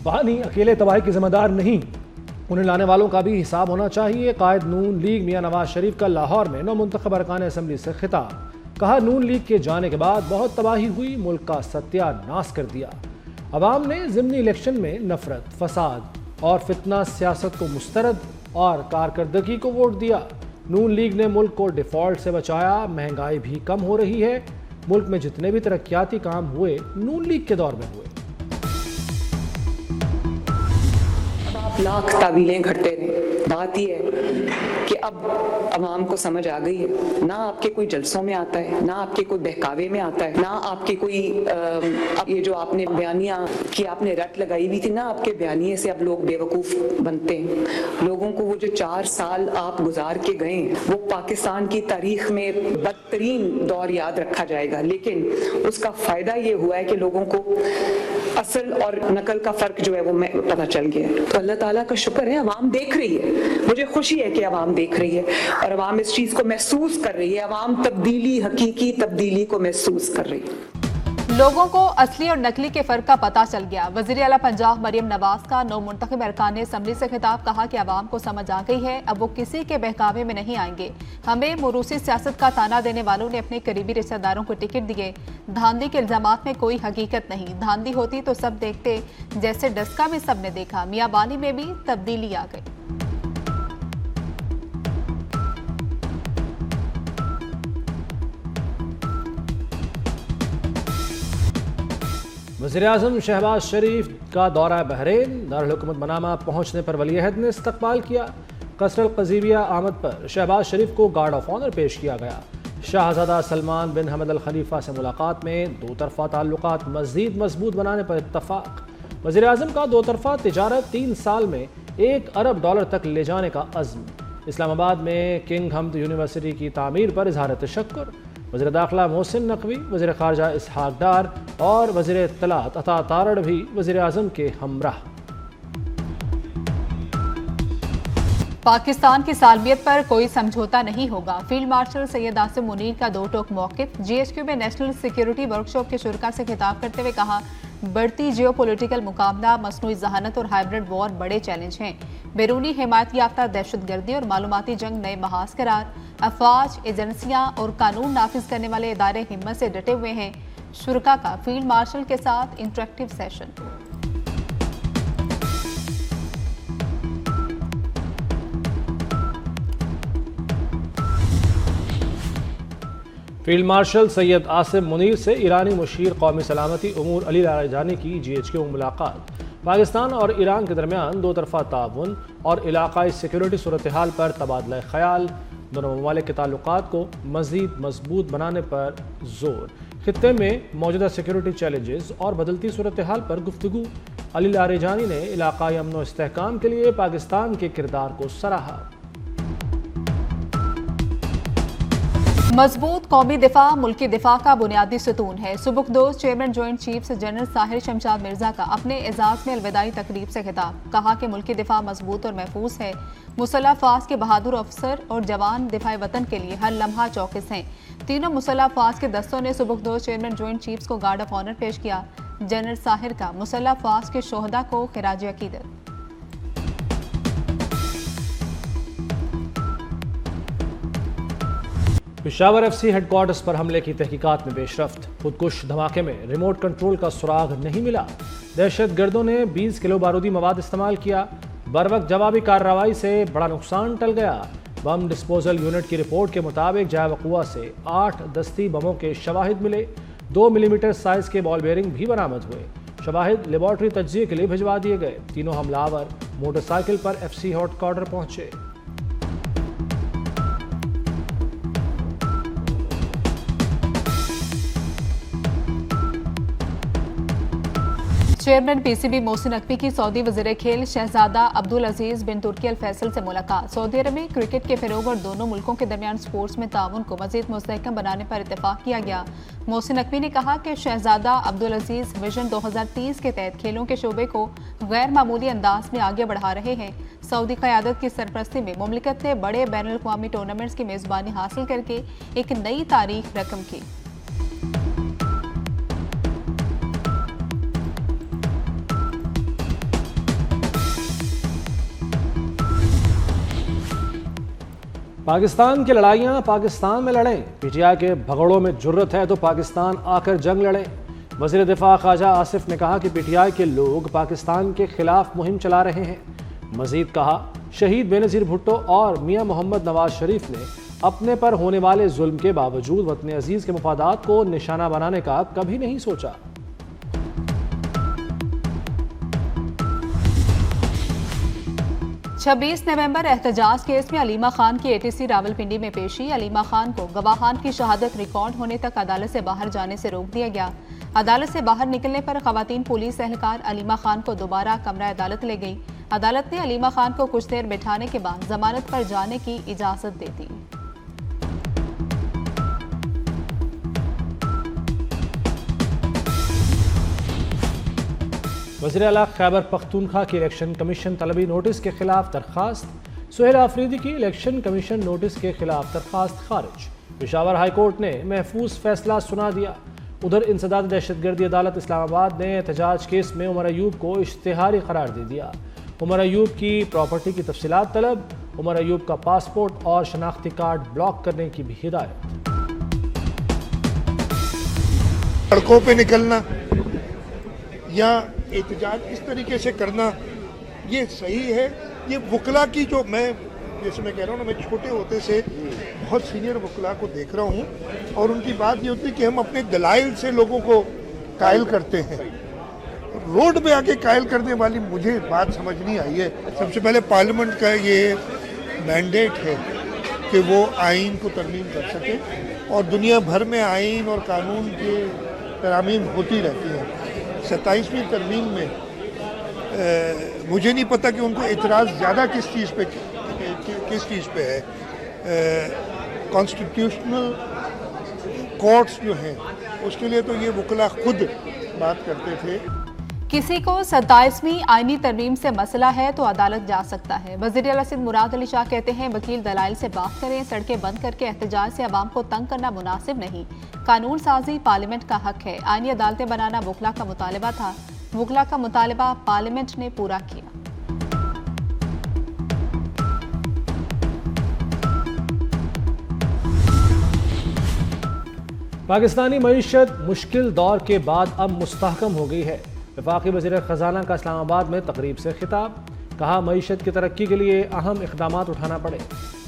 पानी अकेले तबाही की जिम्मेदार नहीं, उन्हें लाने वालों का भी हिसाब होना चाहिए। कायद नून लीग मियां नवाज शरीफ का लाहौर में नौमुंतखब अरकान असम्बली से खिताब। कहा, नून लीग के जाने के बाद बहुत तबाही हुई, मुल्क का सत्यानाश कर दिया। अवाम ने ज़िमनी इलेक्शन में नफरत, फसाद और फितना सियासत को मुस्तरद और कारकर्दगी को वोट दिया। नून लीग ने मुल्क को डिफॉल्ट से बचाया। महंगाई भी कम हो रही है। मुल्क में जितने भी तरक्याती काम हुए नून लीग के दौर में हुए। लाख तावीलें घड़ते रहे। बात यह है कि अब अवाम को समझ आ गई है, ना आपके कोई जलसों में आता है, ना आपके कोई बहकावे में आता है, ना आपके कोई अब ये जो आपने बयानियां की आपने रट लगाई हुई थी ना, आपके बयानिए से अब लोग बेवकूफ बनते हैं। लोगों को वो जो 4 साल आप गुजार के गए वो पाकिस्तान की तारीख में बदतरीन दौर याद रखा जाएगा, लेकिन उसका फायदा ये हुआ है कि लोगों को असल और नकल का फर्क जो है वो पता चल गया है। तो अल्लाह ताला का शुक्र है, अवाम देख रही है। मुझे खुशी है कि अवाम देख रही है और अवाम इस चीज को महसूस कर रही है। अवाम तब्दीली, हकीकी तब्दीली को महसूस कर रही है। लोगों को असली और नकली के फर्क का पता चल गया। वज़ीर आला पंजाब मरियम नवाज का नौमुंतखब अरकान असम्बली से खिताब। कहा कि अवाम को समझ आ गई है, अब वो किसी के बहकावे में नहीं आएंगे। हमें मुरूसी सियासत का ताना देने वालों ने अपने करीबी रिश्तेदारों को टिकट दिए। धांधली के इल्जामात में कोई हकीकत नहीं। धांधली होती तो सब देखते, जैसे डस्का में सबने देखा, मियां बानी में भी तब्दीली आ गई। वज़ीर-ए-आज़म शहबाज शरीफ का दौरा बहरीन। दारुल हुकूमत मनामा पहुंचने पर वली अहद ने इस्तकबाल किया। कसरल क़ज़ीबिया आमद पर शहबाज शरीफ को गार्ड ऑफ ऑनर पेश किया गया। शाहज़ादा सलमान बिन हमद अल खलीफा से मुलाकात में दो तरफ़ा ताल्लुकात मज़ीद मजबूत बनाने पर इत्तफ़ाक़। वज़ीर-ए-आज़म का दो तरफ़ा तिजारत 3 साल में $1 अरब तक ले जाने का अज़्म। इस्लामाबाद में किंग हमद यूनिवर्सिटी की तामीर पर इज़हार तशक्कुर। वज़ीर दाखिला मोहसिन नकवी, वज़ीर ख़ारजा इसहाक़ डार और वज़ीर इत्तलात अता तारड़ भी वज़ीर-ए-आज़म के हमराह। पाकिस्तान की सालमियत पर कोई समझौता नहीं होगा। फील्ड मार्शल सैयद आसिम मुनीर का दो टोक मौक़िफ़। GHQ में नेशनल सिक्योरिटी वर्कशॉप के शुरका से खिताब करते हुए कहा, बढ़ती जियोपॉलिटिकल मुकाबला, मसनूई जहानत और हाइब्रिड वॉर बड़े चैलेंज हैं। बैरूनी हिमायत याफ्ता दहशतगर्दी और मालूमाती जंग नए महाज करार। अफवाज, एजेंसियां और कानून नाफिज करने वाले इदारे हिम्मत से डटे हुए हैं। शुरका का फील्ड मार्शल के साथ interactive session. Field marshal Syed Asim Munir से ईरानी मुशीर कौमी सलामती उमूर अली लारेजानी की GHQ में मुलाकात। पाकिस्तान और ईरान के दरमियान दो तरफ़ा ताउन और इलाकाई सिक्योरिटी सूरत हाल पर तबादला ख्याल। दोनों ममालिक के ताल्लुकात को मज़ीद मजबूत बनाने पर जोर। खित्ते में मौजूदा सिक्योरिटी चैलेंजेस और बदलती सूरत हाल पर गुफ्तगू। अली लारेजानी ने इलाकाई अमन व इस्तेहकाम के लिए पाकिस्तान के किरदार को सराहा। मजबूत कौमी दिफा मुल्की दिफा का बुनियादी सतून है। सुबुकदोश chairman joint chiefs general Sahir Shamshad Mirza का अपने एजाज में अलविदाई तकरीब से खिताब। कहा कि मुल्की दिफा मजबूत और महफूज है। मुसल्लह अफवाज के बहादुर अफसर और जवान दिफाए वतन के लिए हर लम्हा चौकस हैं। तीनों मुसल्लह अफवाज के दस्तों ने सुबुकदोश चेयरमैन जॉइंट चीफ्स को गार्ड ऑफ ऑनर पेश किया। जनरल साहिर का मुसल्लह अफवाज के शोहदा को खिराज अकीदत। पेशावर FC हेडक्वार्टर्स पर हमले की तहकीकात में पेशरफ्त। खुदकुश धमाके में रिमोट कंट्रोल का सुराग नहीं मिला। दहशतगर्दों ने 20 किलो बारूदी मवाद इस्तेमाल किया। बरवक्त जवाबी कार्रवाई से बड़ा नुकसान टल गया। बम डिस्पोजल यूनिट की रिपोर्ट के मुताबिक जाए वक़ुआ से 8 दस्ती बमों के शवाहिद मिले। 2 मिलीमीटर साइज के बॉल बेयरिंग भी बरामद हुए। शवाहिद लेबॉर्ट्री तज्जिए के लिए भिजवा दिए गए। तीनों हमलावर मोटरसाइकिल पर FC हेडक्वार्टर पहुंचे। चेयरमैन PCB मोहसिन नकवी की सऊदी वज़ीर खेल शहजादा अब्दुल अजीज बिन तुर्की अल फैसल से मुलाकात। सऊदी अरब में क्रिकेट के फ़रोग़ और दोनों मुल्कों के दरमियान स्पोर्ट्स में ताउन को मज़ीद मुस्तहकम बनाने पर इत्तेफाक किया गया। मोहसिन नकवी ने कहा कि शहजादा अब्दुल अजीज विजन 2030 के तहत खेलों के शोबे को गैर मामूली अंदाज में आगे बढ़ा रहे हैं। सऊदी क़यादत की सरपरस्ती में मुमलिकत ने बड़े बैनुल अक़वामी टूर्नामेंट्स की मेज़बानी हासिल करके एक नई तारीख रकम की। पाकिस्तान की लड़ाइयाँ पाकिस्तान में लड़ें, पीटीआई के भगोड़ों में जुर्रत है तो पाकिस्तान आकर जंग लड़े। वज़ीर दिफा ख्वाजा आसिफ ने कहा कि पीटीआई के लोग पाकिस्तान के खिलाफ मुहिम चला रहे हैं। मजीद कहा, शहीद बेनज़ीर भुट्टो और मियां मोहम्मद नवाज शरीफ ने अपने पर होने वाले जुल्म के बावजूद वतन अजीज़ के मफादात को निशाना बनाने का कभी नहीं सोचा। 26 नवंबर एहतजाज केस में अलीमा खान की एटीसी रावलपिंडी में पेशी। अलीमा खान को गवाहान की शहादत रिकॉर्ड होने तक अदालत से बाहर जाने से रोक दिया गया। अदालत से बाहर निकलने पर खवातीन पुलिस एहलकार अलीमा खान को दोबारा कमरा अदालत ले गई। अदालत ने अलीमा खान को कुछ देर बिठाने के बाद जमानत पर जाने की इजाजत दे दी। वज़ीर आला खैबर पख्तूनख्वा की इलेक्शन कमीशन तलबी नोटिस के खिलाफ दरखास्त। सुहेल आफरीदी की इलेक्शन कमीशन नोटिस के खिलाफ दरखास्त खारिज। पेशावर हाई कोर्ट ने महफूज फैसला सुना दिया। उधर इंसदाद दहशतगर्दी अदालत इस्लामाबाद ने एहतजाज केस में उमर अयूब को इश्तिहारी करार दे दिया। उमर अयूब की प्रॉपर्टी की तफसीलात तलब, उमर अयूब का पासपोर्ट और शनाख्ती कार्ड ब्लॉक करने की भी हिदायत। सड़कों पे निकलना या एहतजाज इस तरीके से करना ये सही है। ये वकला की जो मैं जैसे मैं कह रहा हूँ ना, मैं छोटे होते से बहुत सीनियर वकला को देख रहा हूँ और उनकी बात ये होती है कि हम अपने दलाइल से लोगों को कायल करते हैं। रोड पे आके कायल करने वाली मुझे बात समझ नहीं आई है। सबसे पहले पार्लियामेंट का ये मैंडेट है कि वो आइन को तरमीम कर सके और दुनिया भर में आइन और कानून की तरमीम होती रहती है। 27वीं तरमीम में मुझे नहीं पता कि उनको इतराज़ ज़्यादा किस चीज़ पे है। कॉन्स्टिट्यूशनल कोर्ट्स जो हैं उसके लिए तो ये वकला खुद बात करते थे। किसी को 27वीं आईनी तरमीम से मसला है तो अदालत जा सकता है। वज़ीर आला सिंध मुराद अली शाह कहते हैं, वकील दलाइल से बात करें, सड़कें बंद करके एहतजाज से अवाम को तंग करना मुनासिब नहीं। कानून साजी पार्लियामेंट का हक है। आईनी अदालतें बनाना वकला का मुतालबा था। वकला का मुतालबा पार्लियामेंट ने पूरा किया। पाकिस्तानी मईशत मुश्किल दौर के बाद अब मुस्तहकम हो गई है। वफाकी वज़ीर ख़जाना का इस्लामाबाद में तकरीब से खिताब। कहा, मईशत की तरक्की के लिए अहम इक़दाम उठाना पड़े।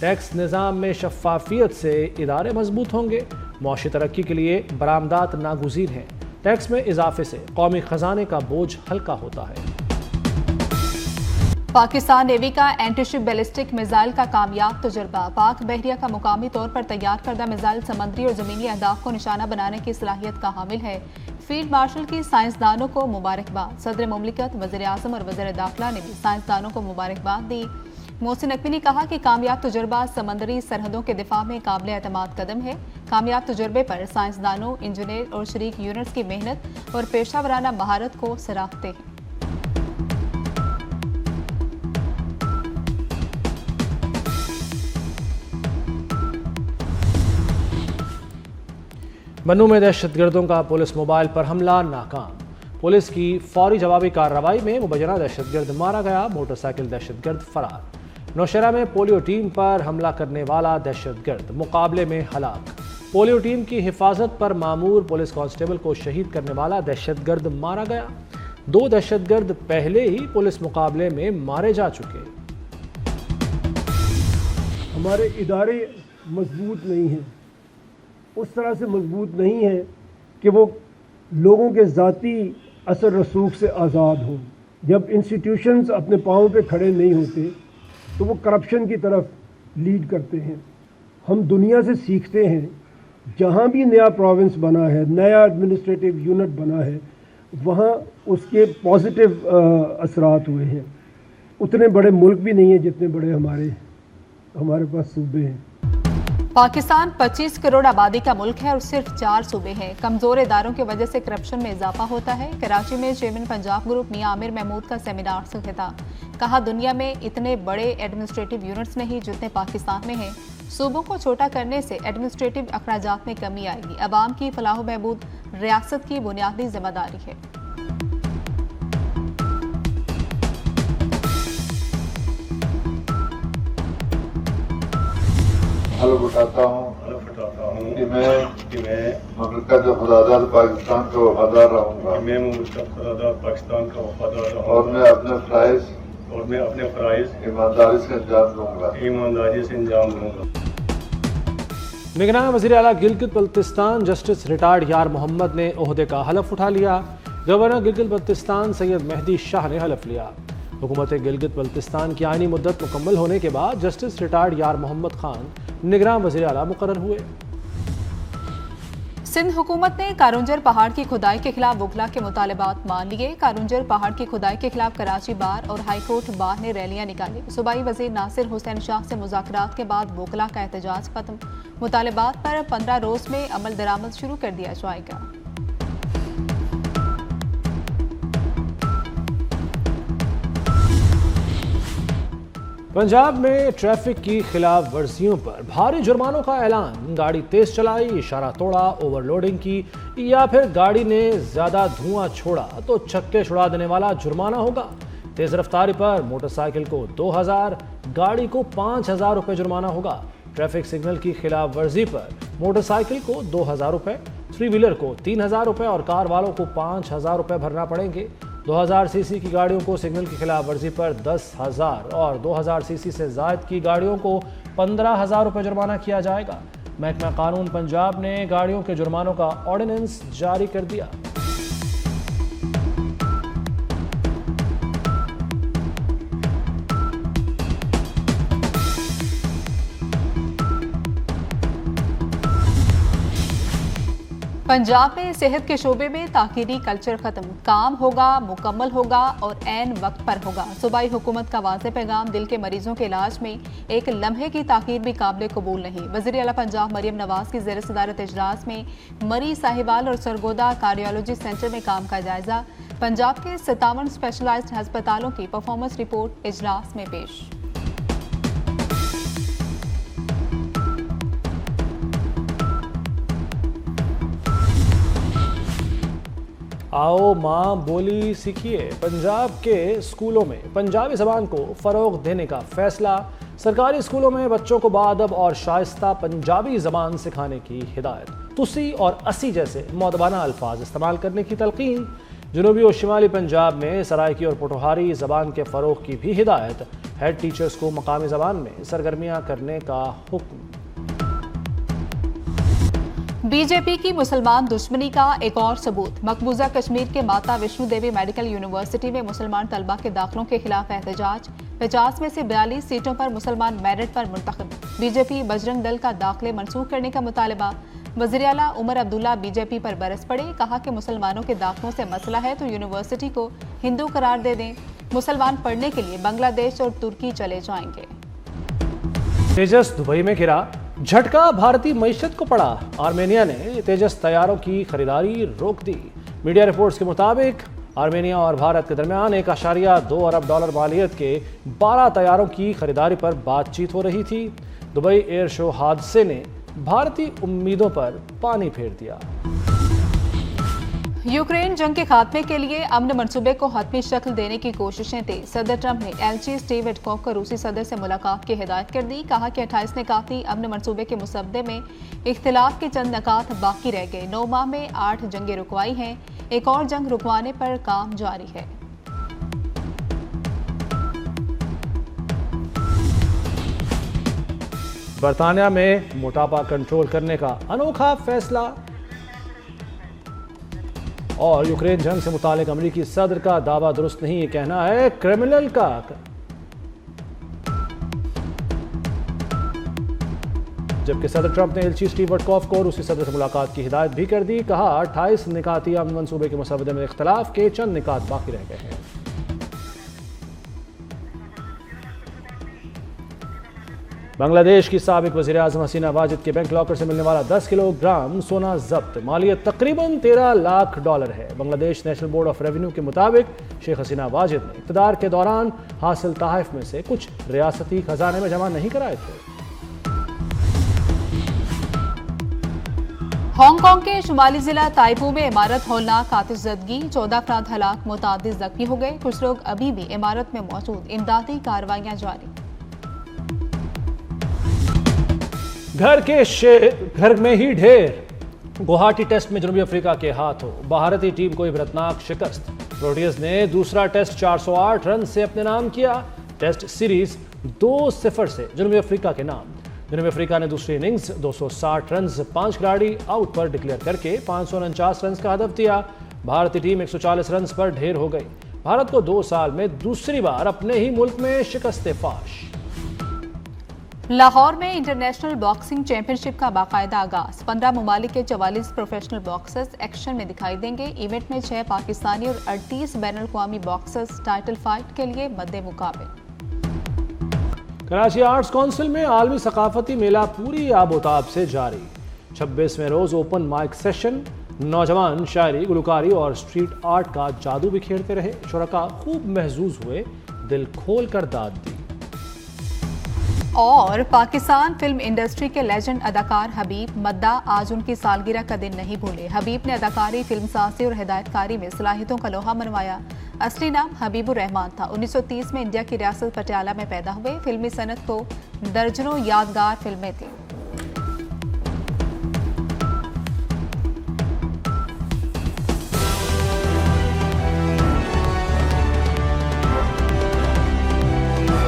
टैक्स निज़ाम में शफ़ाफ़ियत से इदारे मजबूत होंगे। मौशी तरक्की के लिए बरामदात नागुज़ीर हैं। टैक्स में इजाफे से कौमी ख़जाने का बोझ हल्का होता है। पाकिस्तान नेवी का एंटीशिप बैलिस्टिक मिसाइल का कामयाब तजुर्बा। पाक बहरिया का मुकामी तौर पर तैयार करदा मिसाइल समंदरी और ज़मीनी अहदाफ को निशाना बनाने की सलाहियत का हामिल है। फील्ड मार्शल की साइंसदानों को मुबारकबाद। सदर मुमलिकत, वज़ीर आज़म और वज़ीर दाखिला ने भी साइंसदानों को मुबारकबाद दी। मोहसिन नकवी ने कहा कि कामयाब तजुर्बा समंदरी सरहदों के दिफा में काबिल एतमाद कदम है। कामयाब तजुर्बे पर साइंसदानों, इंजीनियर और शरीक यूनिट्स की मेहनत और पेशा वराना महारत को सराहते हैं। मन्नू में दहशतगर्दों का पुलिस मोबाइल पर हमला नाकाम। पुलिस की फौरी जवाबी कार्रवाई में मुबैना दहशतगर्द मारा गया। मोटरसाइकिल दहशतगर्द फरार। नौशहरा में पोलियो टीम पर हमला करने वाला दहशतगर्द मुकाबले में हलाक। पोलियो टीम की हिफाजत पर मामूर पुलिस कांस्टेबल को शहीद करने वाला दहशतगर्द मारा गया। 2 दहशतगर्द पहले ही पुलिस मुकाबले में मारे जा चुके। हमारे इदारे मजबूत नहीं हैं, उस तरह से मजबूत नहीं है कि वो लोगों के ज़ाती असर रसूख से आज़ाद हों। जब इंस्टीट्यूशंस अपने पाँव पे खड़े नहीं होते तो वो करप्शन की तरफ लीड करते हैं। हम दुनिया से सीखते हैं, जहाँ भी नया प्रोविंस बना है, नया एडमिनिस्ट्रेटिव यूनिट बना है, वहाँ उसके पॉजिटिव असरात हुए हैं। उतने बड़े मुल्क भी नहीं हैं जितने बड़े हमारे पास सूबे हैं। पाकिस्तान 25 करोड़ आबादी का मुल्क है और सिर्फ 4 सूबे हैं। कमजोर इदारों की वजह से करप्शन में इजाफा होता है। कराची में चेयरमैन पंजाब ग्रुप मियां आमिर महमूद का सेमिनार से खिताब। कहा, दुनिया में इतने बड़े एडमिनिस्ट्रेटिव यूनिट्स नहीं जितने पाकिस्तान में हैं। सूबों को छोटा करने से एडमिनिस्ट्रेटिव अखराजात में कमी आएगी। अवाम की फलाह बहबूद रियासत की बुनियादी जिम्मेदारी है। हल्फ उठाता हूँ कि मैं ममलकत खुदादाद पाकिस्तान का वफादार रहूँगा और मैं अपने फ़राइज़ ईमानदारी से अंजाम दूँगा। निगरान वज़ीर आला गिलगित बल्तिस्तान जस्टिस रिटायर्ड यार मोहम्मद ने ओहदे का हलफ उठा लिया। गवर्नर गिलगित बल्तिस्तान सैयद मेहदी शाह ने हलफ लिया। हुकूमत गिलगित बल्तिस्तान की आईनी मुद्दत मुकम्मल होने के बाद जस्टिस रिटायर्ड यार मोहम्मद खान निगरान वज़ीर आला मुकर्रर हुए। सिंध हुकूमत ने कारुंजर पहाड़ की खुदाई के खिलाफ वकला के मुतालबात मान लिए। कारुंजर पहाड़ की खुदाई के खिलाफ कराची बार और हाई कोर्ट बार ने रैलियां निकाली। सूबाई वजीर नासिर हुसैन शाह से मुज़ाकरात के बाद वकला का एहतजाज खत्म। मुतालबात पर 15 रोज में अमल दरामद शुरू कर दिया जाएगा। पंजाब में ट्रैफिक की खिलाफ वर्जियों पर भारी जुर्मानों का ऐलान। गाड़ी तेज चलाई, इशारा तोड़ा, ओवरलोडिंग की या फिर गाड़ी ने ज्यादा धुआं छोड़ा तो छक्के छुड़ा देने वाला जुर्माना होगा। तेज रफ्तारी पर मोटरसाइकिल को 2000, गाड़ी को 5000 रुपये जुर्माना होगा। ट्रैफिक सिग्नल की खिलाफ वर्जी पर मोटरसाइकिल को 2000 रुपये, थ्री व्हीलर को 3000 रुपये और कार वालों को 5000 रुपये भरना पड़ेंगे। 2000 सीसी की गाड़ियों को सिग्नल की खिलाफ वर्जी पर 10,000 और 2000 सीसी से ज़ायद की गाड़ियों को 15,000 रुपये जुर्माना किया जाएगा। महकमा कानून पंजाब ने गाड़ियों के जुर्मानों का ऑर्डिनेंस जारी कर दिया। पंजाब में सेहत के शोबे में ताकीदी कल्चर खत्म। काम होगा, मुकम्मल होगा और ऐन वक्त पर होगा। सूबाई हुकूमत का वाज़ेह पैगाम दिल के मरीजों के इलाज में एक लम्हे की ताकीर भी काबिल कबूल नहीं। वज़ीर आला पंजाब मरियम नवाज की ज़ेर सदारत इजलास में मरी, साहिवाल और सरगोदा कार्डियोलॉजी सेंटर में काम का जायजा। पंजाब के 57 स्पेशलाइज्ड अस्पतालों की परफॉर्मेंस रिपोर्ट इजलास में पेश। आओ माँ बोली सीखिए। पंजाब के स्कूलों में पंजाबी ज़बान को फ़रोग देने का फैसला। सरकारी स्कूलों में बच्चों को बाअदब और शाइस्ता पंजाबी ज़बान सिखाने की हिदायत। तुसी और असी जैसे मौदबाना अल्फाज इस्तेमाल करने की तलकीन। जनूबी और शिमाली पंजाब में सराइकी और पोठोहारी ज़बान के फ़रोग की भी हिदायत। हेड टीचर्स को मकामी ज़बान में सरगर्मियाँ करने का हुक्म। बीजेपी की मुसलमान दुश्मनी का एक और सबूत। मकबूजा कश्मीर के माता वैष्णो देवी मेडिकल यूनिवर्सिटी में मुसलमान तलबा के दाखिलों के खिलाफ एहतजाज। 50 में से 42 सीटों पर मुसलमान मेरिट पर मुंतखब। बीजेपी बजरंग दल का दाखिले मनसूख करने का मुतालबा। वज़ीर आला उमर अब्दुल्ला बीजेपी पर बरस पड़े। कहा कि मुसलमानों के दाखिलों से मसला है तो यूनिवर्सिटी को हिंदू करार दे दें। मुसलमान पढ़ने के लिए बांग्लादेश और तुर्की चले जाएंगे। तेजस दुबई में गिरा, झटका भारतीय मईशत को पड़ा। आर्मेनिया ने तेजस तैयारों की खरीदारी रोक दी। मीडिया रिपोर्ट्स के मुताबिक आर्मेनिया और भारत के दरमियान 1.2 अरब डॉलर मालियत के 12 तैयारों की खरीदारी पर बातचीत हो रही थी। दुबई एयर शो हादसे ने भारतीय उम्मीदों पर पानी फेर दिया। यूक्रेन जंग के खात्मे के लिए अमन मंसूबे को हतमी शक्ल देने की कोशिशें तेज। सदर ट्रंप ने एलची स्टीव विटकॉफ को रूसी सदर से मुलाकात की हिदायत कर दी। कहा कि 28 निकाती अमन मंसूबे के मुसद्दे में इख्तिलाफ के चंद नकात बाकी रह गए। 9 माह में 8 जंगें रुकवाई हैं। एक और जंग रुकवाने पर काम जारी है। बरतानिया में मोटापा कंट्रोल करने का अनोखा फैसला। और यूक्रेन जंग से मुतालिक अमेरिकी सदर का दावा दुरुस्त नहीं, ये कहना है क्रेमलिन का। जबकि सदर ट्रंप ने एलची स्टीव विटकॉफ को रूसी सदर से मुलाकात की हिदायत भी कर दी। कहा 28 निकाती अमन मंसूबे के मसवदे में इख्तलाफ के चंद निकात बाकी रह गए हैं। बांग्लादेश की साबिक वज़ीर आज़म हसीना वाजिद के बैंक लॉकर से मिलने वाला 10 किलोग्राम सोना जब्त। मालियत तकरीबन 13 लाख डॉलर है। Bangladesh national board of revenue के मुताबिक शेख हसीना वाजिद ने इक़्तिदार के दौरान हासिल तोहफ़ में से कुछ रियासती खजाने में जमा नहीं कराए थे। हांगकांग के शुमाली जिला ताइपू में इमारत होलनाक आतिशज़दगी। 14 अफराद हलाक, मुतादिद जख्मी हो गए। कुछ लोग अभी भी इमारत में मौजूद। इमदादी कार्रवाइयां जारी। घर में ही ढेर। गुवाहाटी टेस्ट में जनूबी अफ्रीका के हाथों भारतीय टीम को इबरतनाक शिकस्त। प्रोटियस ने दूसरा टेस्ट 408 रन से अपने नाम किया। टेस्ट सीरीज 2-0 से जनूबी अफ्रीका के नाम। जनूबी अफ्रीका ने दूसरी इनिंग्स 260 रन 5 खिलाड़ी आउट पर डिक्लेयर करके 549 रन का हदफ दिया। भारतीय टीम 140 रन पर ढेर हो गई। भारत को 2 साल में दूसरी बार अपने ही मुल्क में शिकस्त फाश। लाहौर में इंटरनेशनल बॉक्सिंग चैंपियनशिप का बाकायदा आगाज। 15 ममालिक के 44 प्रोफेशनल बॉक्सर्स एक्शन में दिखाई देंगे। इवेंट में 6 पाकिस्तानी और 38 बैनुल अक़वामी बॉक्सर्स टाइटल फाइट के लिए मद्दे मुकाबिल। कराची आर्ट्स काउंसिल में आलमी सकाफती मेला पूरी आबोताब से जारी। 26वें रोज ओपन माइक सेशन। नौजवान शायरी, गुलकारी और स्ट्रीट आर्ट का जादू बिखेरते रहे। शुरका खूब महजूज हुए, दिल खोल कर दाद दी। और पाकिस्तान फिल्म इंडस्ट्री के लेजेंड अदाकार हबीब मद्दा आज उनकी सालगिरह का दिन नहीं भूले। हबीब ने अदाकारी, फिल्मसाजी और हिदायतकारी में सलाहियतों का लोहा मनवाया। असली नाम हबीबुर रहमान था। 1930 में इंडिया की रियासत पटियाला में पैदा हुए। फिल्मी सनत को दर्जनों यादगार फिल्में थीं।